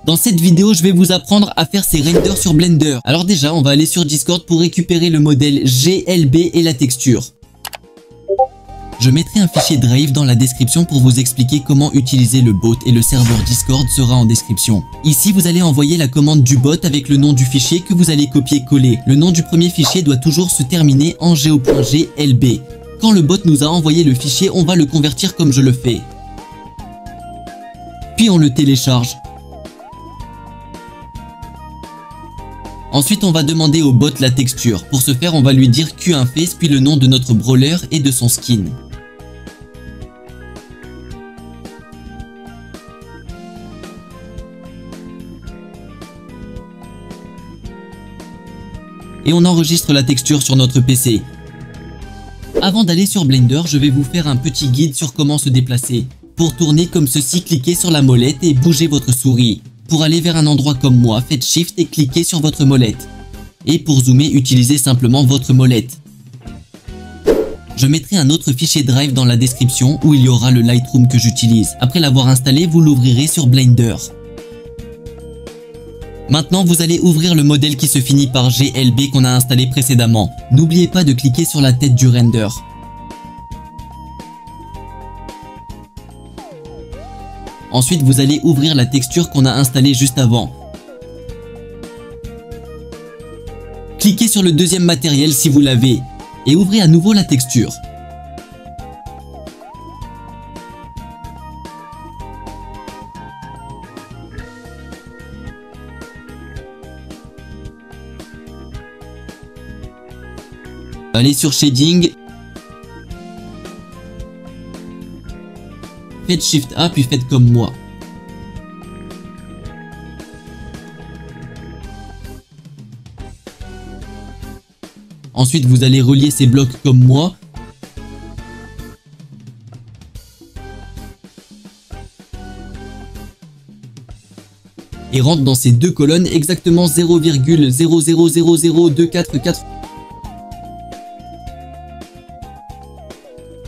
Dans cette vidéo, je vais vous apprendre à faire ces renders sur Blender. Alors déjà, on va aller sur Discord pour récupérer le modèle GLB et la texture. Je mettrai un fichier Drive dans la description pour vous expliquer comment utiliser le bot et le serveur Discord sera en description. Ici, vous allez envoyer la commande du bot avec le nom du fichier que vous allez copier-coller. Le nom du premier fichier doit toujours se terminer en go.glb. Quand le bot nous a envoyé le fichier, on va le convertir comme je le fais. Puis on le télécharge. Ensuite, on va demander au bot la texture. Pour ce faire, on va lui dire Q1 face puis le nom de notre brawler et de son skin. Et on enregistre la texture sur notre PC. Avant d'aller sur Blender, je vais vous faire un petit guide sur comment se déplacer. Pour tourner comme ceci, cliquez sur la molette et bougez votre souris. Pour aller vers un endroit comme moi, faites Shift et cliquez sur votre molette. Et pour zoomer, utilisez simplement votre molette. Je mettrai un autre fichier Drive dans la description où il y aura le Lightroom que j'utilise. Après l'avoir installé, vous l'ouvrirez sur Blender. Maintenant, vous allez ouvrir le modèle qui se finit par GLB qu'on a installé précédemment. N'oubliez pas de cliquer sur la tête du render. Ensuite, vous allez ouvrir la texture qu'on a installée juste avant. Cliquez sur le deuxième matériel si vous l'avez et ouvrez à nouveau la texture. Allez sur Shading. Faites Shift A puis faites comme moi. Ensuite, vous allez relier ces blocs comme moi. Et rentre dans ces deux colonnes exactement 0,0000244.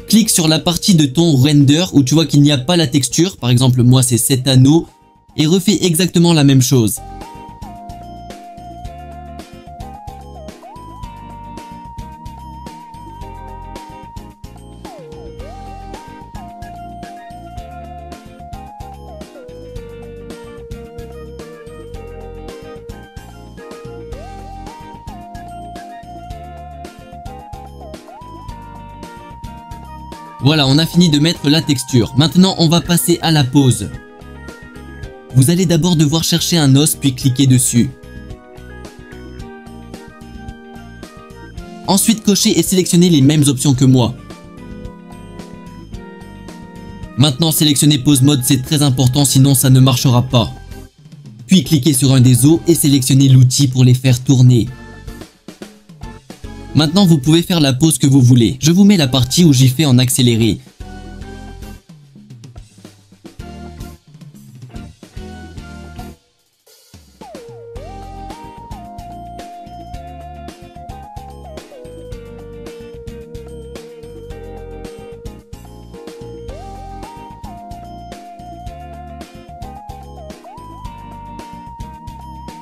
Clique sur la partie de ton render où tu vois qu'il n'y a pas la texture, par exemple moi c'est cet anneau, et refais exactement la même chose. Voilà, on a fini de mettre la texture. Maintenant, on va passer à la pose. Vous allez d'abord devoir chercher un os, puis cliquer dessus. Ensuite, cochez et sélectionnez les mêmes options que moi. Maintenant, sélectionnez pose mode, c'est très important, sinon ça ne marchera pas. Puis, cliquez sur un des os et sélectionnez l'outil pour les faire tourner. Maintenant, vous pouvez faire la pose que vous voulez. Je vous mets la partie où j'y fais en accéléré.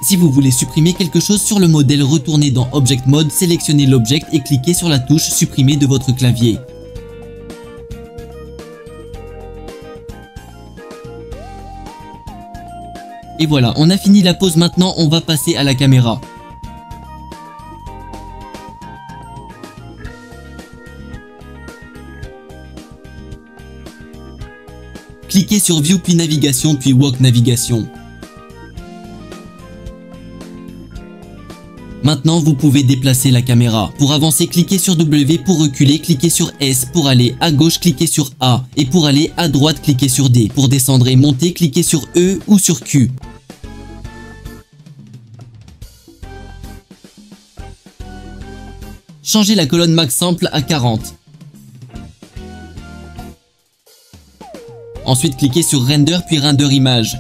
Si vous voulez supprimer quelque chose sur le modèle, retournez dans Object Mode, sélectionnez l'object et cliquez sur la touche supprimer de votre clavier. Et voilà, on a fini la pose. Maintenant, on va passer à la caméra. Cliquez sur View puis Navigation puis Walk Navigation. Maintenant, vous pouvez déplacer la caméra. Pour avancer, cliquez sur W. Pour reculer, cliquez sur S. Pour aller à gauche, cliquez sur A. Et pour aller à droite, cliquez sur D. Pour descendre et monter, cliquez sur E ou sur Q. Changez la colonne Max Sample à 40. Ensuite, cliquez sur Render puis Render Image.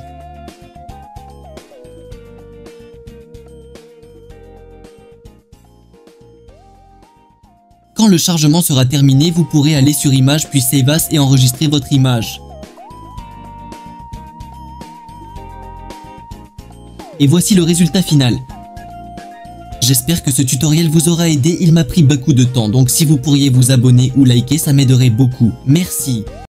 Quand le chargement sera terminé, vous pourrez aller sur Image puis Save As et enregistrer votre image. Et voici le résultat final. J'espère que ce tutoriel vous aura aidé, il m'a pris beaucoup de temps, donc si vous pourriez vous abonner ou liker, ça m'aiderait beaucoup. Merci.